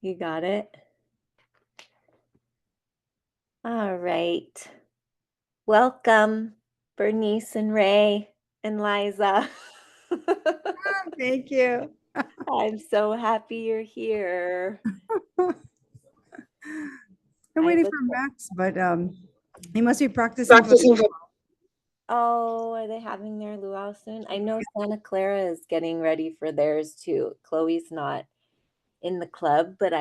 You got it? All right. Welcome, Bernice and Ray and Liza. Thank you. I'm so happy you're here. I'm I waiting look for Max, but he must be practicing for. Practicing for Oh, are they having their luau soon? I know Santa Clara is getting ready for theirs too. Chloe's not in the club, but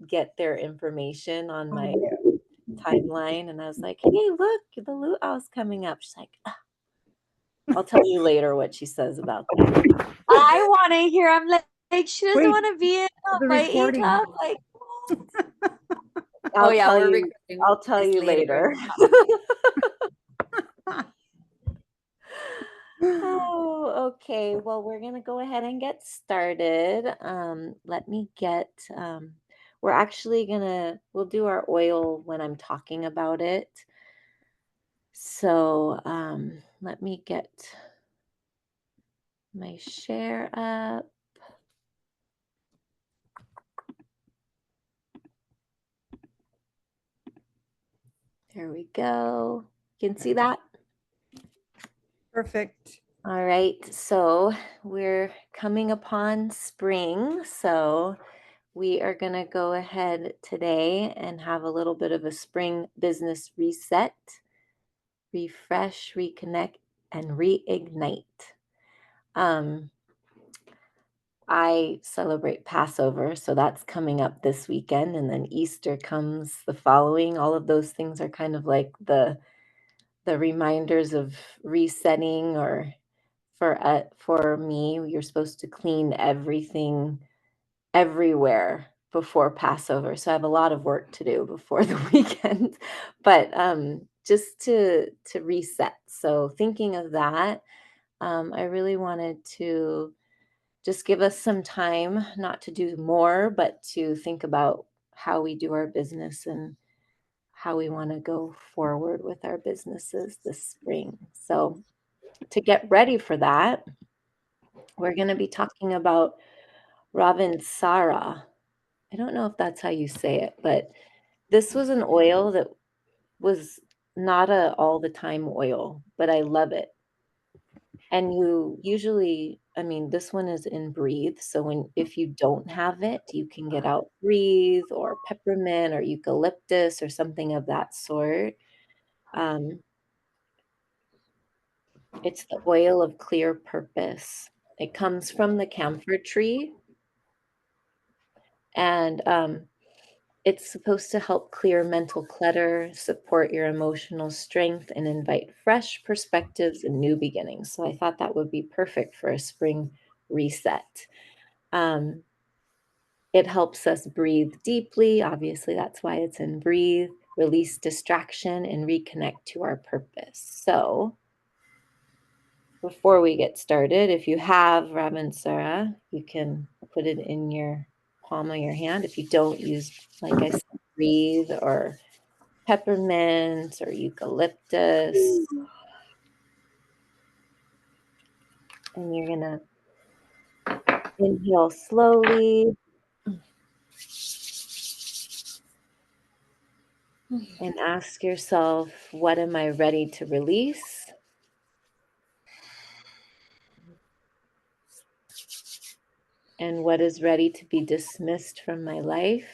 get their information on my timeline, and I was like, "Hey, look, the luau's coming up." She's like, "Ah." I'll tell you later what she says about that. I want to hear. I'm like, she doesn't Wait, want to be in the my E recording. club. Like, oh I'll yeah, tell we're you. recording I'll tell this you later. later. Oh, okay. Well, we're gonna go ahead and get started. Let me get. We're actually we'll do our oil when I'm talking about it. So let me get my share up. There we go. You can see that? Perfect. All right. So we're coming upon spring. So we are going to go ahead today and have a little bit of a spring business reset, refresh, reconnect, and reignite. Um, I celebrate Passover, so that's coming up this weekend, and then Easter comes the following. All of those things are kind of like the reminders of resetting, or for me, you're supposed to clean everything everywhere before Passover. So I have a lot of work to do before the weekend, but just to reset. So thinking of that, I really wanted to just give us some time, not to do more, but to think about how we do our business and how we want to go forward with our businesses this spring. So to get ready for that, we're going to be talking about Ravinsara. I don't know if that's how you say it, but this was an oil that was not a all the time oil, but I love it. And you usually, I mean, this one is in Breathe. So if you don't have it, you can get out Breathe or peppermint or eucalyptus or something of that sort. Um, it's the oil of clear purpose. It comes from the camphor tree, and it's supposed to help clear mental clutter, support your emotional strength, and invite fresh perspectives and new beginnings. So I thought that would be perfect for a spring reset. Um, it helps us breathe deeply. Obviously, that's why it's in Breathe, release distraction, and reconnect to our purpose. So before we get started, if you have Ravensara, you can put it in your palm of your hand. If you don't, use, like I said, Breathe or peppermint or eucalyptus. And you're going to inhale slowly and ask yourself, what am I ready to release? And what is ready to be dismissed from my life?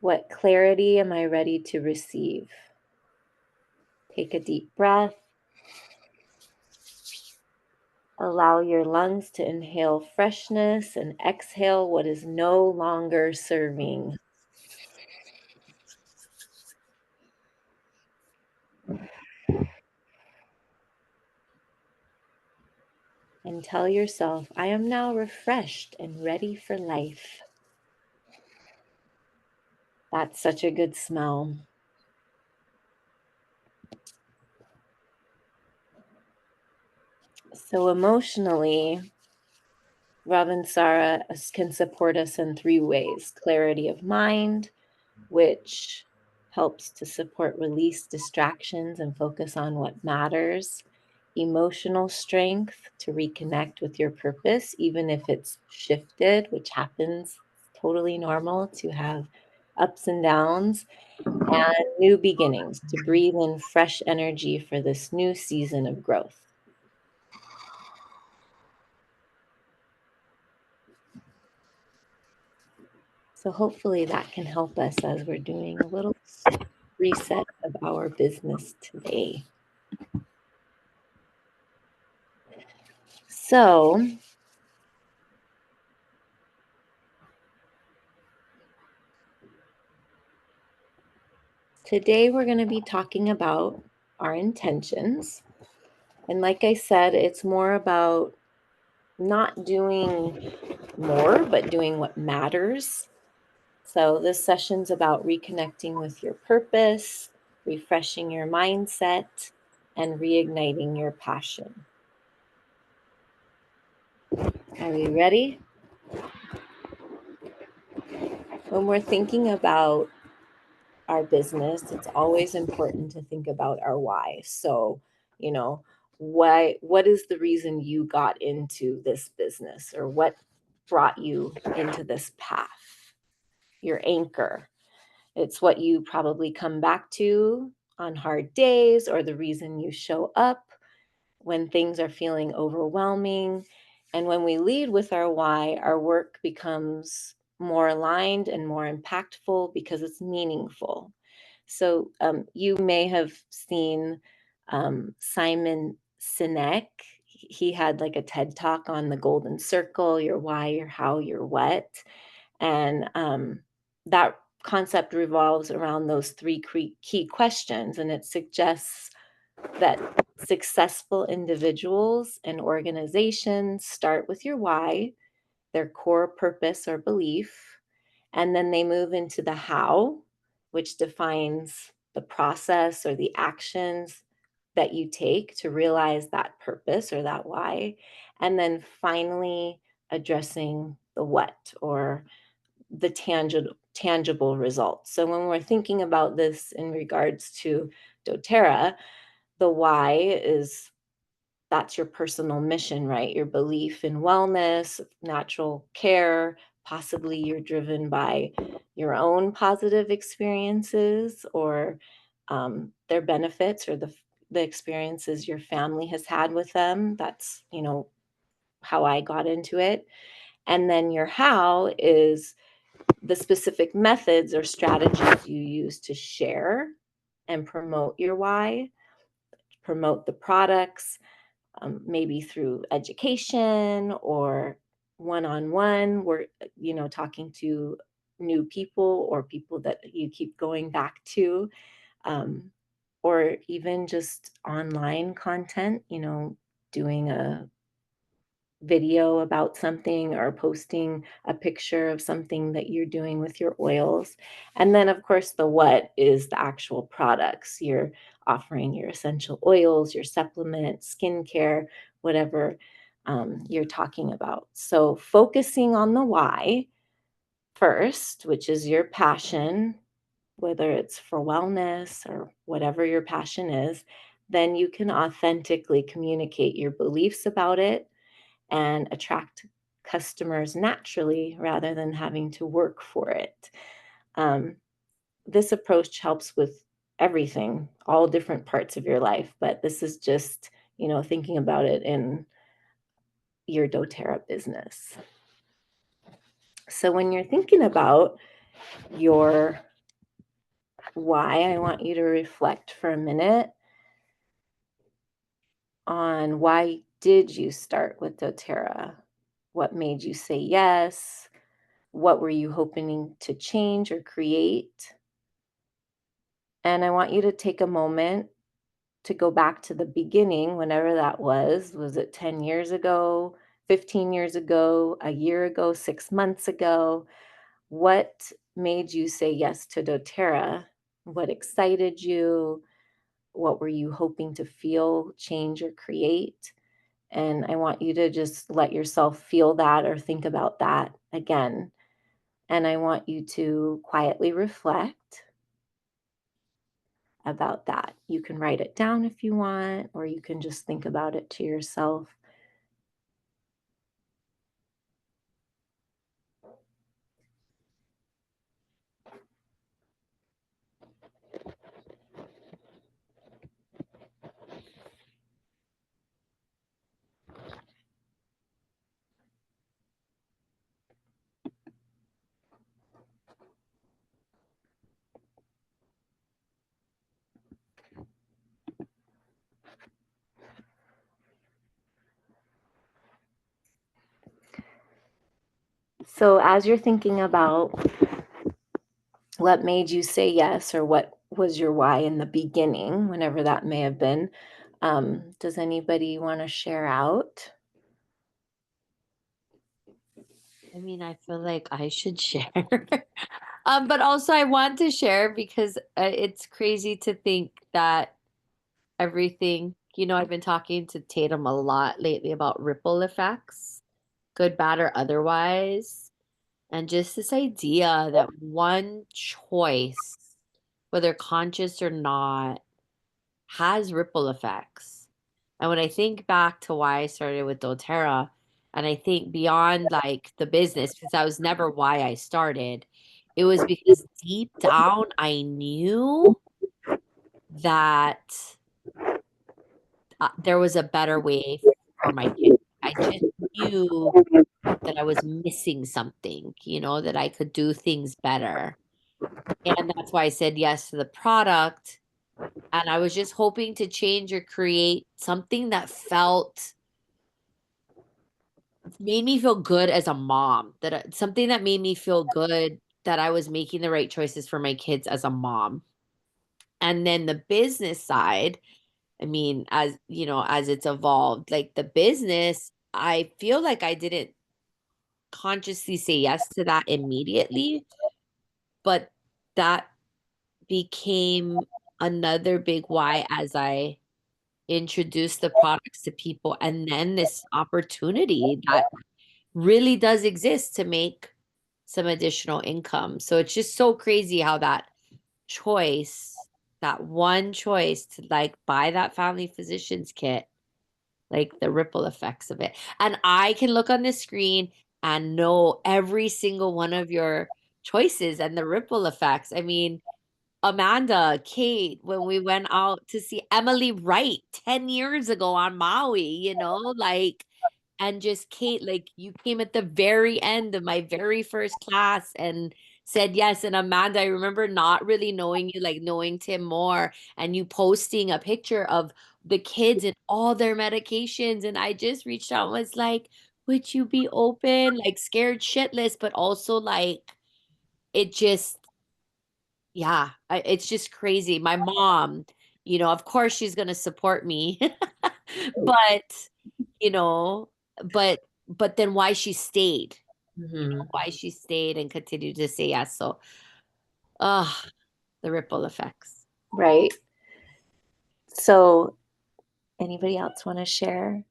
What clarity am I ready to receive? Take a deep breath. Allow your lungs to inhale freshness and exhale what is no longer serving. And tell yourself, I am now refreshed and ready for life. That's such a good smell. So emotionally, Ravinsara can support us in three ways: clarity of mind, which helps to support release distractions and focus on what matters. emotional strength to reconnect with your purpose, even if it's shifted, which happens, totally normal to have ups and downs, and new beginnings to breathe in fresh energy for this new season of growth. So hopefully that can help us as we're doing a little reset of our business today. So today we're going to be talking about our intentions. And like I said, it's more about not doing more, but doing what matters. So this session's about reconnecting with your purpose, refreshing your mindset, and reigniting your passion. Are we ready? When we're thinking about our business, it's always important to think about our why. So, what is the reason you got into this business, or what brought you into this path? Your anchor. It's what you probably come back to on hard days, or the reason you show up when things are feeling overwhelming. And when we lead with our why, our work becomes more aligned and more impactful because it's meaningful. So you may have seen Simon Sinek. He had like a TED talk on the golden circle: your why, your how, your what. And that concept revolves around those three key questions. And it suggests that successful individuals and organizations start with your why, their core purpose or belief, and then they move into the how, which defines the process or the actions that you take to realize that purpose or that why. And then finally, addressing the what, or the tangible results. So when we're thinking about this in regards to doTERRA, the why is, that's your personal mission, right? Your belief in wellness, natural care. Possibly you're driven by your own positive experiences, or their benefits, or the experiences your family has had with them. That's, how I got into it. And then your how is the specific methods or strategies you use to share and promote your why, promote the products, maybe through education or one-on-one. We're, talking to new people or people that you keep going back to, um, or even just online content, doing a video about something or posting a picture of something that you're doing with your oils. And then, of course, the what is the actual products. You're offering your essential oils, your supplements, skincare, whatever you're talking about. So, focusing on the why first, which is your passion, whether it's for wellness or whatever your passion is, then you can authentically communicate your beliefs about it and attract customers naturally rather than having to work for it. Um, this approach helps with everything, all different parts of your life, but this is just, thinking about it in your doTERRA business. So when you're thinking about your why, I want you to reflect for a minute on, why did you start with doTERRA? What made you say yes? What were you hoping to change or create? And I want you to take a moment to go back to the beginning, whenever that was. Was it 10 years ago, 15 years ago, a year ago, 6 months ago? What made you say yes to doTERRA? What excited you? What were you hoping to feel, change, or create? And I want you to just let yourself feel that or think about that again. And I want you to quietly reflect about that. You can write it down if you want, or you can just think about it to yourself. So, as you're thinking about what made you say yes, or what was your why in the beginning, whenever that may have been, does anybody want to share out? I mean, I feel like I should share. But also I want to share because it's crazy to think that everything, I've been talking to Tatum a lot lately about ripple effects, good, bad, or otherwise. And just this idea that one choice, whether conscious or not, has ripple effects. And when I think back to why I started with doTERRA, and I think beyond like the business, because that was never why I started, it was because deep down I knew that there was a better way for my kid. I just knew that I was missing something, that I could do things better. And that's why I said yes to the product. And I was just hoping to change or create something that made me feel good as a mom, something that made me feel good that I was making the right choices for my kids as a mom. And then the business side, I mean, as it's evolved, like the business, I feel like I didn't consciously say yes to that immediately, but that became another big why as I introduced the products to people. And then this opportunity that really does exist to make some additional income. So it's just so crazy how choice, that one choice to like buy that family physician's kit, like the ripple effects of it. And I can look on the screen and know every single one of your choices and the ripple effects. I mean, Amanda, Kate, when we went out to see Emily Wright 10 years ago on Maui, like, and just Kate, like, you came at the very end of my very first class and said yes. And Amanda, I remember not really knowing you, like knowing Tim more, and you posting a picture of the kids and all their medications. And I just reached out and was like, would you be open? Like, scared shitless, but also like, it just, yeah, it's just crazy. My mom, of course she's going to support me. But, you know, but then why she stayed, Mhm. why she stayed and continued to say yes. So, ah, the ripple effects. Right. So, anybody else want to share?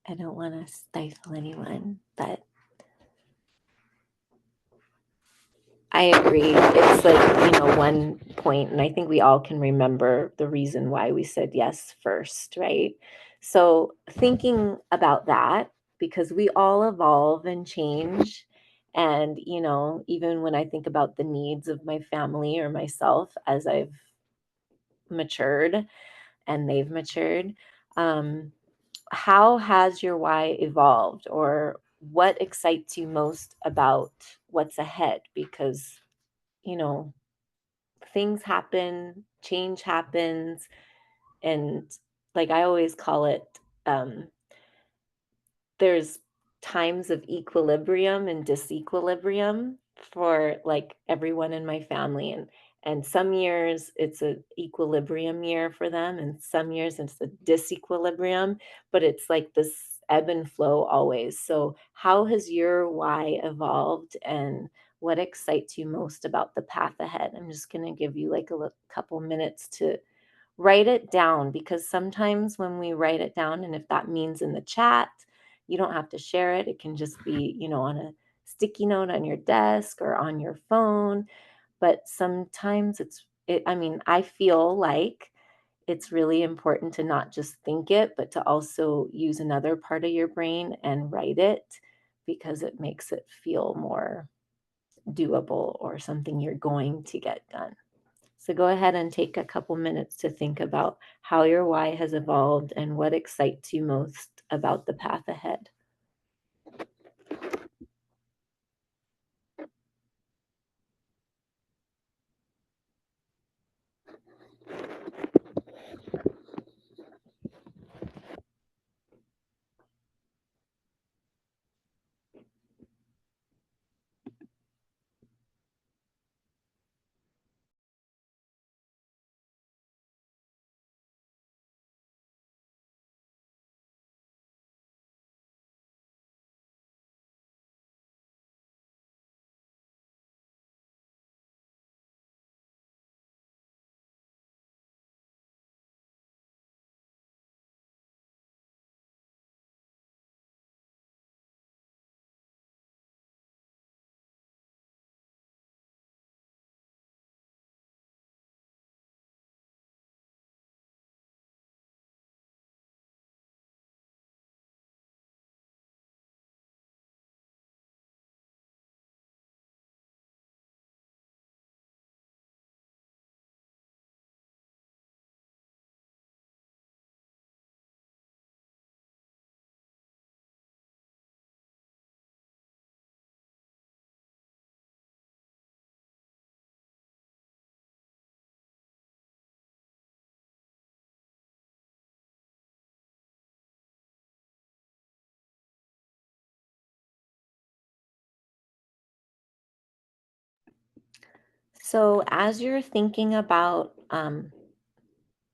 I don't want to stifle anyone, but I agree. It's like, one point, and I think we all can remember the reason why we said yes first, right? So, thinking about that, because we all evolve and change. And, even when I think about the needs of my family or myself as I've matured and they've matured, um, how has your why evolved, or what excites you most about what's ahead? Because, you know, things happen, change happens, and like I always call it, um, there's times of equilibrium and disequilibrium for like everyone in my family, and some years it's a equilibrium year for them, and some years it's a disequilibrium, but it's like this ebb and flow always. So how has your why evolved, and what excites you most about the path ahead? I'm just going to give you like a couple minutes to write it down, because sometimes when we write it down, and if that means in the chat, you don't have to share it. It can just be, on a sticky note on your desk or on your phone. But sometimes I mean, I feel like it's really important to not just think it, but to also use another part of your brain and write it because it makes it feel more doable or something you're going to get done. So go ahead and take a couple minutes to think about how your why has evolved and what excites you most about the path ahead. So as you're thinking about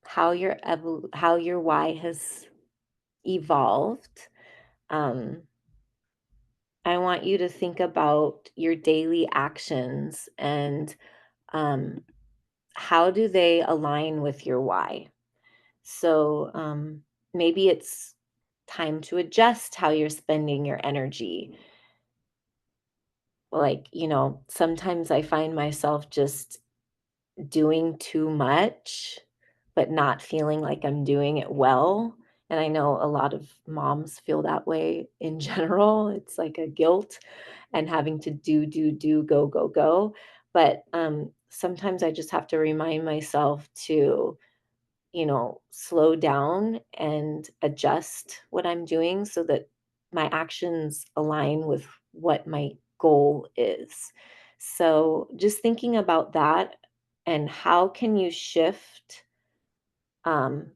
how your why has evolved, um, I want you to think about your daily actions and um, how do they align with your why. So maybe it's time to adjust how you're spending your energy. Like, sometimes I find myself just doing too much, but not feeling like I'm doing it well. And I know a lot of moms feel that way in general. It's like a guilt and having to do, go, go, go. But sometimes I just have to remind myself to slow down and adjust what I'm doing so that my actions align with what my goal is. So, just thinking about that and how can you shift um,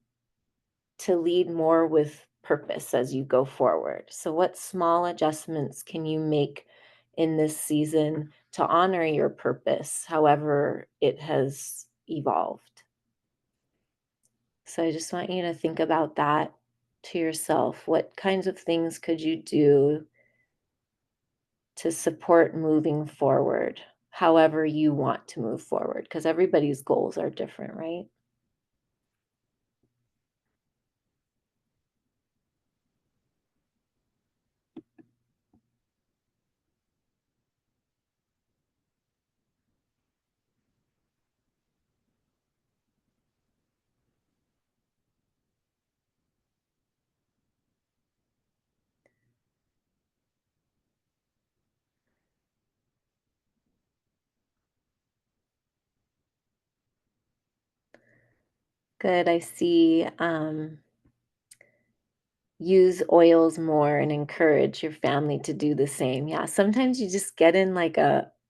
to lead more with purpose as you go forward? So, what small adjustments can you make in this season to honor your purpose, however it has evolved? So I just want you to think about that to yourself. What kinds of things could you do to support moving forward, however you want to move forward? Because everybody's goals are different, right? Good. I see. Use oils more and encourage your family to do the same. Yeah, sometimes you just get in like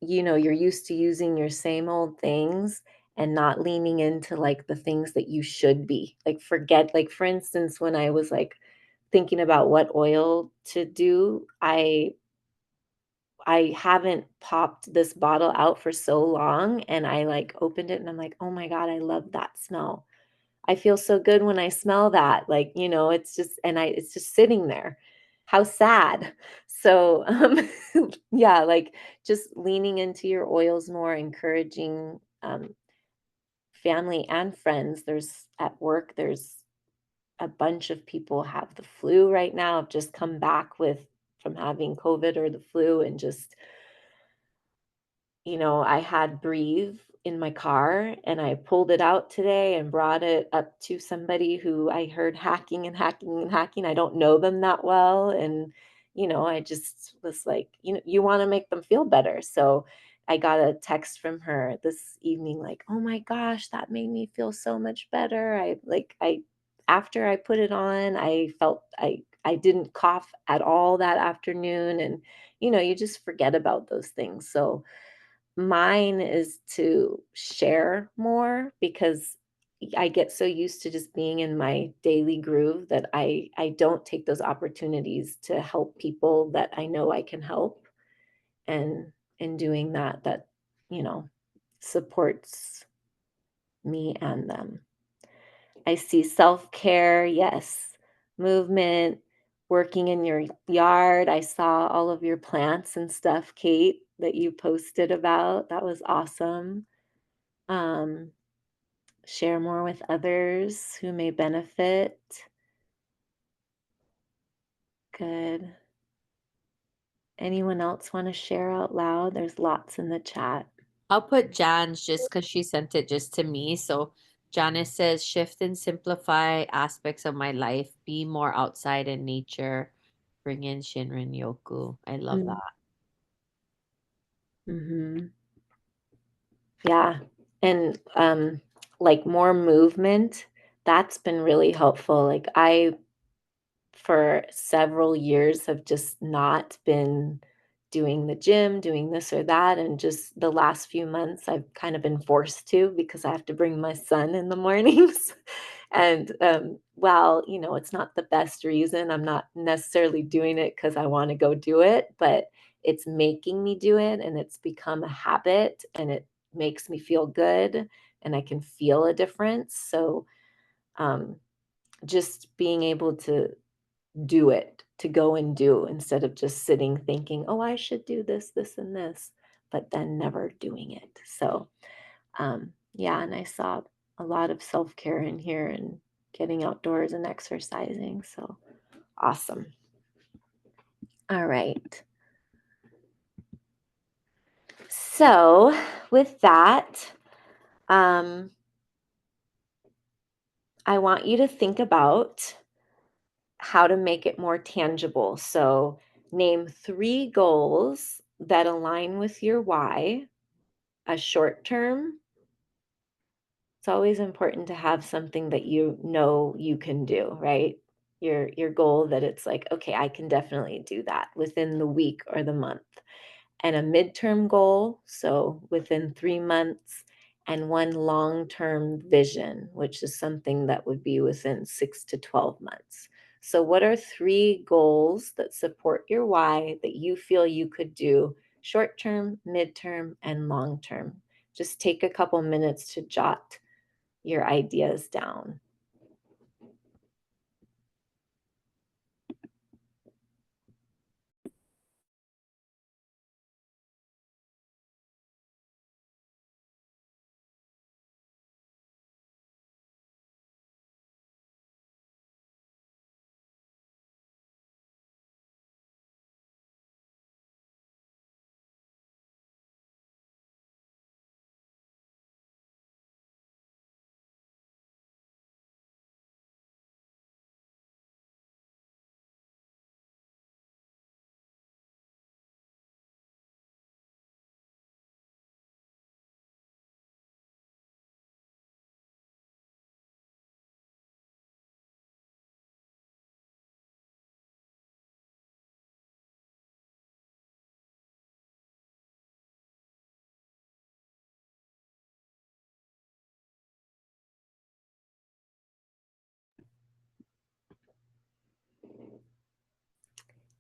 you're used to using your same old things and not leaning into like the things that you should be. Like forget like for instance when I was like thinking about what oil to do, I haven't popped this bottle out for so long and I like opened it and I'm like, "Oh my god, I love that smell." I feel so good when I smell that, like, it's just it's just sitting there. How sad. So, yeah, like, just leaning into your oils more, encouraging, family and friends. At work, there's a bunch of people have the flu right now, have just come back from having COVID or the flu and just I had Breathe in my car, and I pulled it out today and brought it up to somebody who I heard hacking and hacking and hacking. I don't know them that well. And, I just was like, you want to make them feel better. So I got a text from her this evening, like, oh my gosh, that made me feel so much better. After I put it on, I felt I didn't cough at all that afternoon. And, you just forget about those things. So mine is to share more because I get so used to just being in my daily groove that I don't take those opportunities to help people that I know I can help. And in doing that, you know, supports me and them. I see self-care, yes, movement, working in your yard. I saw all of your plants and stuff, Kate, that you posted about. That was awesome. Um, Share more with others who may benefit. Good. Anyone else want to share out loud? There's lots in the chat. I'll put Jan's just because she sent it just to me. So Janice says, shift and simplify aspects of my life, be more outside in nature, bring in Shinrin Yoku. I love that. Mm-hmm. Yeah. And like more movement, that's been really helpful. Like I for several years have just not been doing the gym, doing this or that. And just the last few months, I've kind of been forced to because I have to bring my son in the mornings. And while, it's not the best reason, I'm not necessarily doing it because I want to go do it, but it's making me do it and it's become a habit and it makes me feel good and I can feel a difference. So um, just being able to do it, to go and do instead of just sitting thinking, oh, I should do this, this, and this, but then never doing it. So, yeah, and I saw a lot of self care in here and getting outdoors and exercising. So awesome. All right. So, with that, um, I want you to think about how to make it more tangible. So, name 3 goals that align with your why, a short term. It's always important to have something that you know you can do, right? Your goal that it's like, okay, I can definitely do that within the week or the month. And a midterm goal, so within 3 months, and one long-term vision, which is something that would be within 6 to 12 months. So what are 3 goals that support your why that you feel you could do short term, midterm, and long term? Just take a couple minutes to jot your ideas down.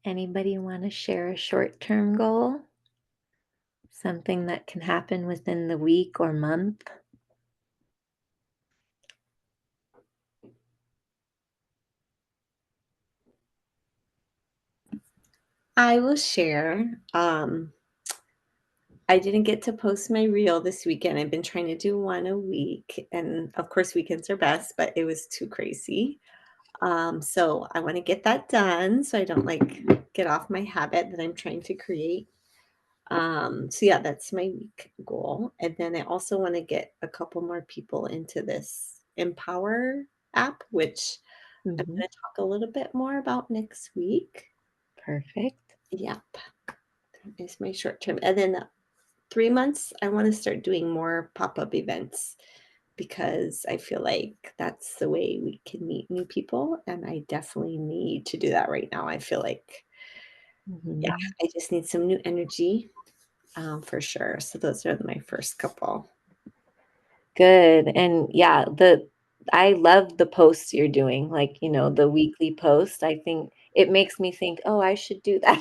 Anybody want to share a short-term goal? Something that can happen within the week or month? I will share. I didn't get to post my reel this weekend. I've been trying to do one a week, and of course, weekends are best, but it was too crazy. So I want to get that done so I don't like get off my habit that I'm trying to create. So yeah, that's my week goal. And then I also want to get a couple more people into this Empower app, which I'm Mhm. going to talk a little bit more about next week. Perfect. Yep. That is my short term. And then 3 months, I want to start doing more pop-up events because I feel like that's the way we can meet new people. And I definitely need to do that right now. I feel like, yeah, Mhm. I just need some new energy for sure. So those are my first couple. Good. And yeah, I love the posts you're doing, like, the weekly post. I think it makes me think, oh, I should do that.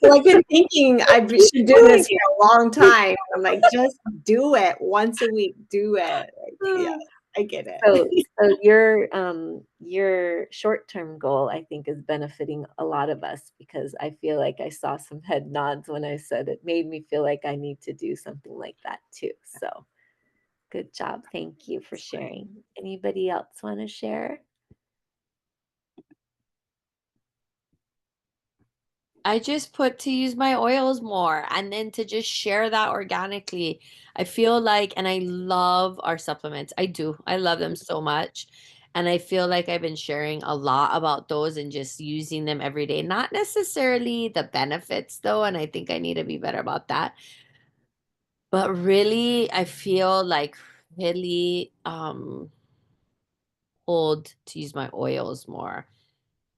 Well, I've been thinking I should do this for a long time. I'm like, just do it once a week. Do it. Like, yeah, I get So, it. so your short-term goal, I think, is benefiting a lot of us because I feel like I saw some head nods when I said it made me feel like I need to do something like that too. So good job. Thank you for sharing. Anybody else want to share? I just put to use my oils more and then to just share that organically. I feel like, and I love our supplements. I do. I love them so much. And I feel like I've been sharing a lot about those and just using them every day. Not necessarily the benefits though, and I think I need to be better about that. But really, I feel like really pulled to use my oils more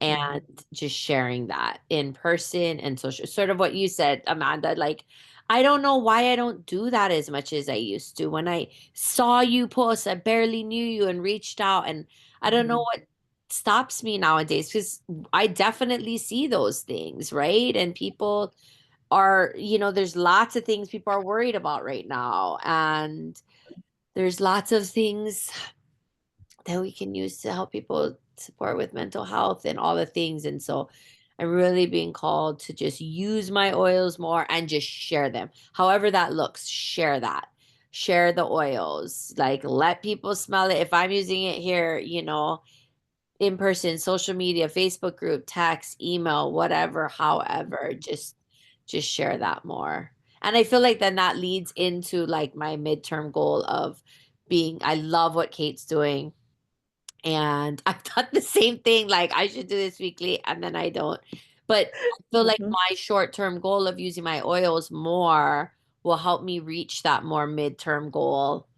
and just sharing that in person and social, sort of what you said, Amanda. Like, I don't know why I don't do that as much as I used to. When I saw you post, I barely knew you and reached out, and I don't know what stops me nowadays because I definitely see those things, right? And people are, there's lots of things people are worried about right now, and there's lots of things that we can use to help people support with mental health and all the things. And so I'm really being called to just use my oils more and just share them. However that looks, share that. Share the oils. Like, let people smell it. If I'm using it here, in person, social media, Facebook group, text, email, whatever, however, just share that more. And I feel like then that leads into like my midterm goal of being, I love what Kate's doing, and I've done the same thing. Like, I should do this weekly, and then I don't. But I feel like Mhm. my short-term goal of using my oils more will help me reach that more midterm goal.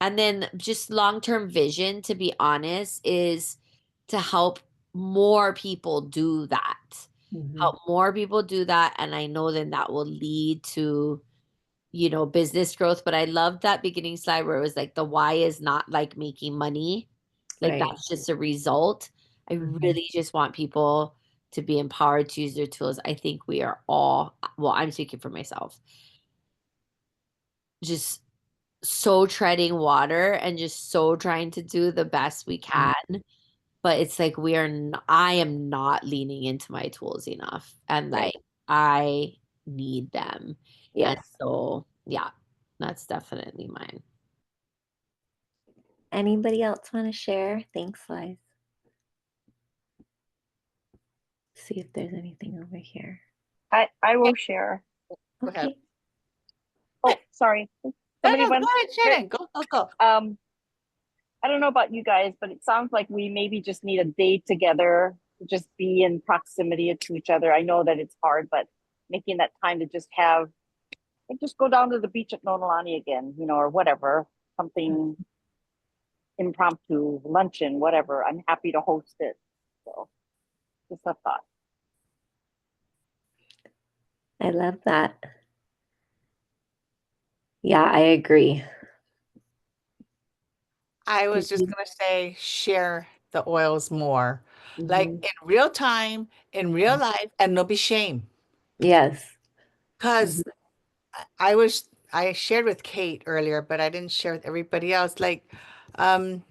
And then just long-term vision, to be honest, is to help more people do that. Mhm. Help more people do that. And I know then that will lead to business growth. But I love that beginning slide where it was like the why is not like making money. Like, Right. that's just a result. I Mhm. really just want people to be empowered to use their tools. I think we are all, well, I'm speaking for myself, just so treading water and just so trying to do the best we can. But it's like I am not leaning into my tools enough. And Right. like, I need them. And Yes. so, yeah, that's definitely mine. Anybody else want to share? Thanks, Liz. See if there's anything over here. I Yeah, will share. go ahead. Okay. Oh, sorry. No, Somebody no, go went. ahead, Here. Shannon. Go, go, go. I don't know about you guys, but it sounds like we maybe just need a day together to just be in proximity to each other. I know that it's hard, but making that time to just have, like, just go down to the beach at Nonolani again, or whatever, something impromptu, luncheon, whatever. I'm happy to host it. So just a thought. I love that. Yeah, I agree. I Did was just you? going to say share the oils more, like Mhm. in real time, in real life, and no be shame. Yes. Mhm. Because I shared with Kate earlier, but I didn't share with everybody else. Like, um,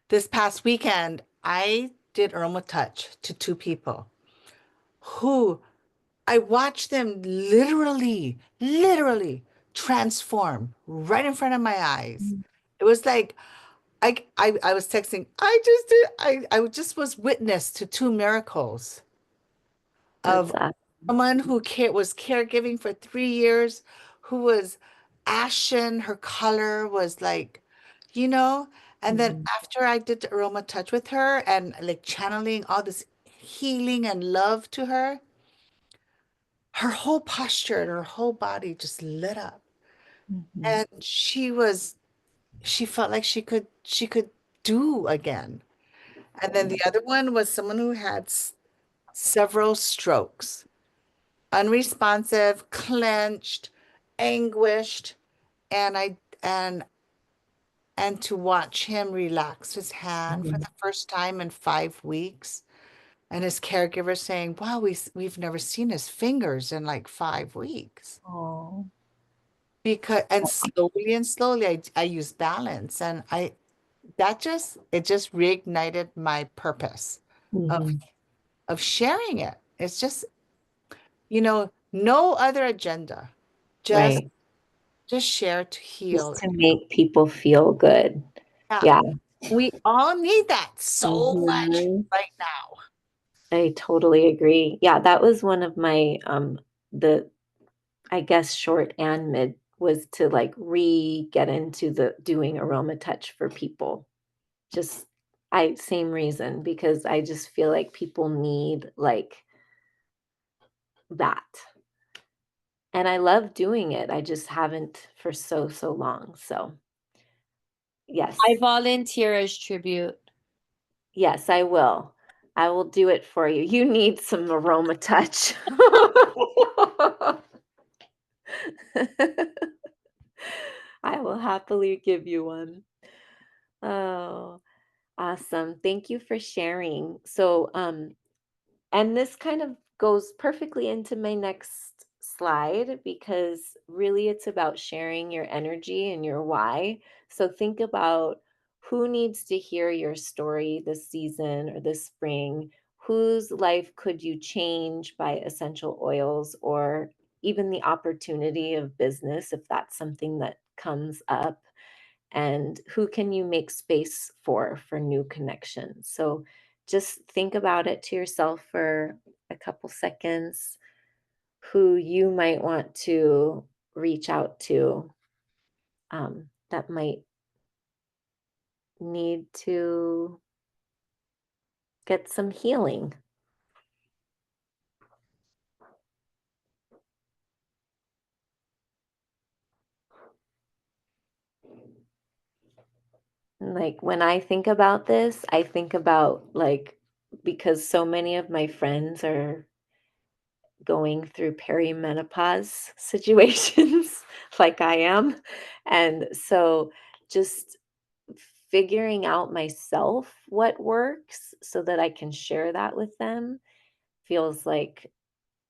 this past weekend, I did Aroma Touch to two people who I watched them literally transform right in front of my eyes. It was like I was texting, I just was witness to two miracles That's of awesome. someone who was caregiving for 3 years, who was ashen, her color was like, you know, and then Mhm. after I did the aroma touch with her and like channeling all this healing and love to her, her whole posture and her whole body just lit up. Mhm. And she felt like she could do again. And then the other one was someone who had several strokes, unresponsive, clenched, anguished, and I and to watch him relax his hand for Mhm. the first time in 5 weeks, and his caregiver saying, "Wow, we've never seen his fingers in like 5 weeks." Oh. Because and slowly and slowly, I use balance, and it just reignited my purpose of Mhm. sharing it. It's just, no other agenda. Just Right. just share to Just heal. to make people feel good. Yeah. Yeah. We all need that so much Mhm. right now. I totally agree. Yeah, that was one of my the I guess short and mid was to like get into the doing aroma touch for people. Just I same reason because I just feel like people need like that. And I love doing it. I just haven't for so long. So, I yes. volunteer as tribute. Yes, I will. I will do it for you. You need some aroma touch. I will happily give you one. Oh, awesome. Thank you for sharing. So, and this kind of goes perfectly into my next slide because really it's about sharing your energy and your why. So think about who needs to hear your story this season or this spring. Whose life could you change by essential oils or even the opportunity of business if that's something that comes up? And who can you make space for new connections? So just think about it to yourself for a couple seconds, who you might want to reach out to that might need to get some healing. Like when I think about this, I think about like because so many of my friends are going through perimenopause situations like I am. And so just figuring out myself what works so that I can share that with them feels like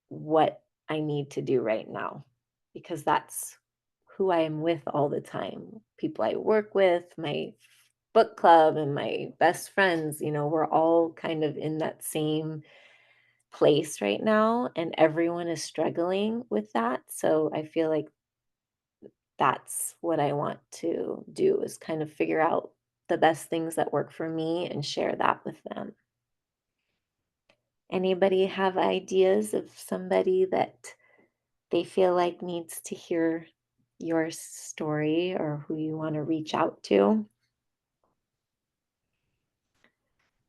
what I need to do right now because that's who I am with all the time. People I work with, my book club, and my best friends, we're all kind of in that same place right now, and everyone is struggling with that. So I feel like that's what I want to do is kind of figure out the best things that work for me and share that with them. Anybody have ideas of somebody that they feel like needs to hear your story or who you want to reach out to?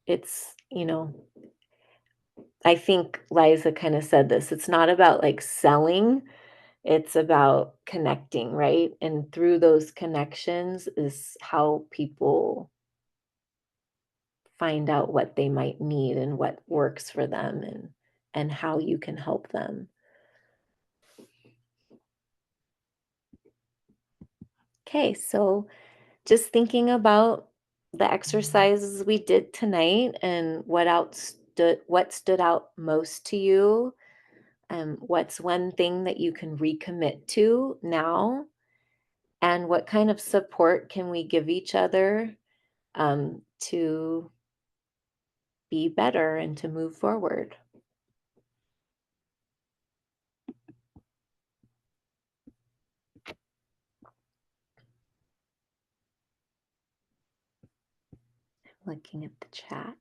It's, I think Liza kind of said this. It's not about like selling, it's about connecting, right? And through those connections is how people find out what they might need and what works for them and how you can help them. Okay, so just thinking about the exercises we did tonight and what stood out most to you. What's one thing that you can recommit to now? And what kind of support can we give each other to be better and to move forward? Looking at the chat.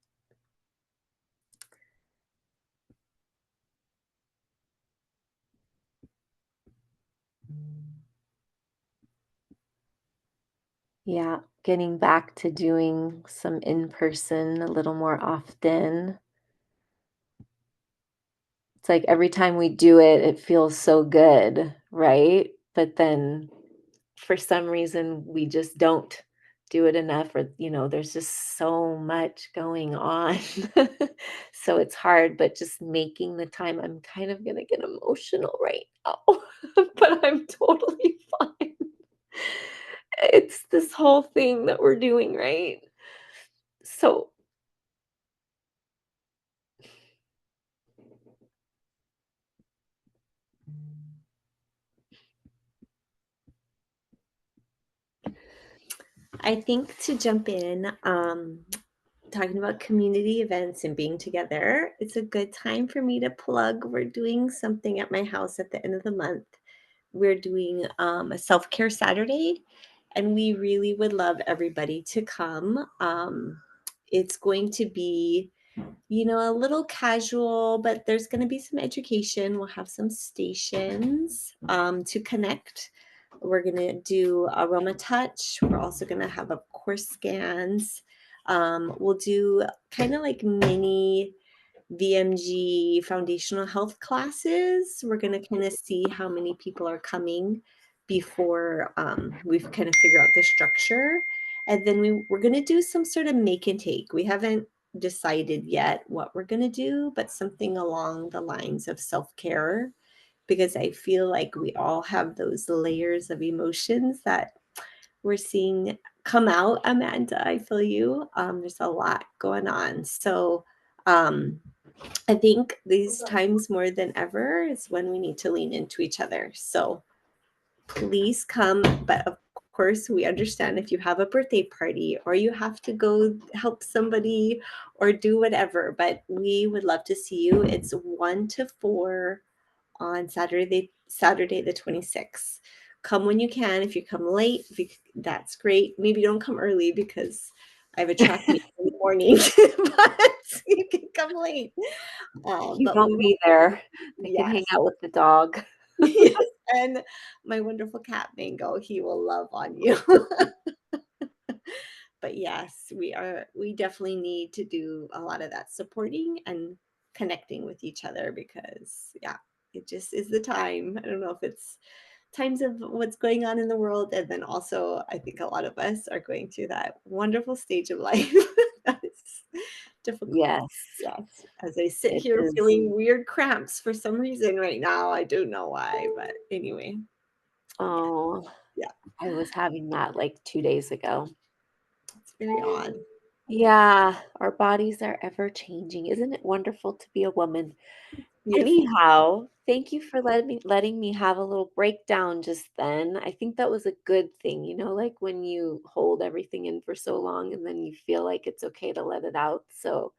Yeah, getting back to doing some in-person a little more often. It's like every time we do it, it feels so good, right? But then for some reason, we just don't do it enough or, there's just so much going on. So it's hard, but just making the time, I'm kind of gonna get emotional right now, but I'm totally fine. It's this whole thing that we're doing, right? So I think to jump in, talking about community events and being together, it's a good time for me to plug. We're doing something at my house at the end of the month. We're doing a self care Saturday, and we really would love everybody to come. It's going to be a little casual, but there's going to be some education. We'll have some stations to connect. We're going to do aroma touch. We're also going to have, of course, scans. We'll do kind of like mini VMG foundational health classes. We're going to kind of see how many people are coming before we've kind of figured out the structure. And then we're going to do some sort of make and take. We haven't decided yet what we're going to do, but something along the lines of self care, because I feel like we all have those layers of emotions that we're seeing come out. Amanda, I feel you. There's a lot going on. So, I think these times more than ever is when we need to lean into each other. So please come. But of course, we understand if you have a birthday party or you have to go help somebody or do whatever, but we would love to see you. It's 1 to 4 on Saturday the 26th. Come when you can. If you come late, that's great. Maybe don't come early because I have a track meet in the morning, but you can come late. He But won't be there. They can hang yes, out with the dog. yes, and my wonderful cat Mango, he will love on you. But yes, we definitely need to do a lot of that supporting and connecting with each other because yeah, it just is the time. I don't know if it's times of what's going on in the world, and then also I think a lot of us are going through that wonderful stage of life that is difficult. Yes, Yes, as I sit it here is. feeling weird cramps for some reason right now. I don't know why, but anyway, Oh, yeah, I was having that like 2 days ago. it's very odd. Yeah, our bodies are ever changing. Isn't it wonderful to be a woman? Yes. Anyhow, thank you for letting me have a little breakdown just then. I think that was a good thing, like when you hold everything in for so long and then you feel like it's okay to let it out. So,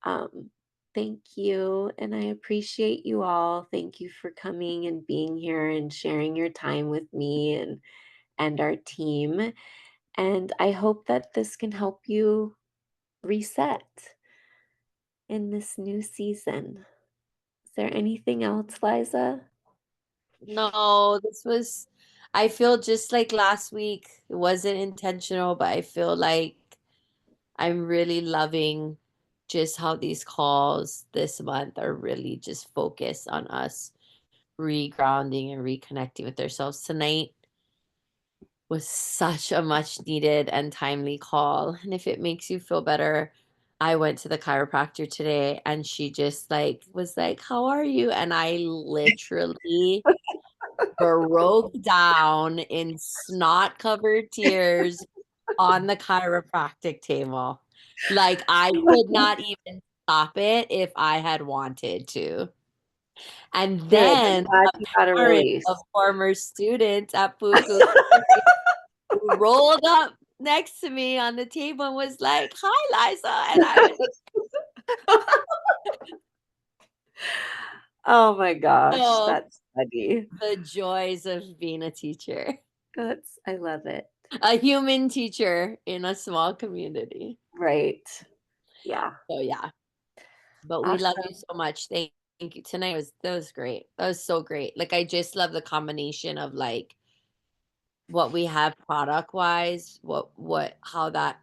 um, thank you, and I appreciate you all. Thank you for coming and being here and sharing your time with me and our team. And I hope that this can help you reset in this new season. Is there anything else, Liza? No, I feel just like last week. It wasn't intentional, but I feel like I'm really loving just how these calls this month are really just focused on us regrounding and reconnecting with ourselves. Tonight was such a much needed and timely call. And if it makes you feel better, I went to the chiropractor today and she just like was like, "How are you?" And I literally broke down in snot covered tears on the chiropractic table. Like I could not even stop it if I had wanted to. And Good. I'm then glad a you got a parent release. of former students at Puku rolled up next to me on the table and was like, "Hi, Liza." And I was Oh my gosh, so that's funny. the joys of being a teacher, I love it. a human teacher in a small community. Right. Yeah. So yeah, but we love you Awesome. so much. Thank you. That was great. That was so great. Like I just love the combination of like what we have product wise, how that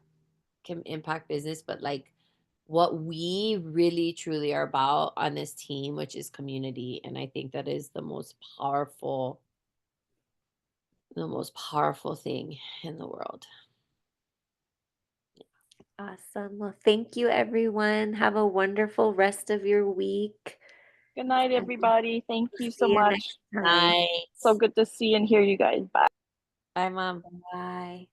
can impact business, but like what we really truly are about on this team, which is community. And I think that is the most powerful thing in the world. Awesome. Well, thank you, everyone. Have a wonderful rest of your week. Good night, everybody. Thank you so See you much. next time. Night. So good to see and hear you guys. Bye. Bye, Mom. Bye.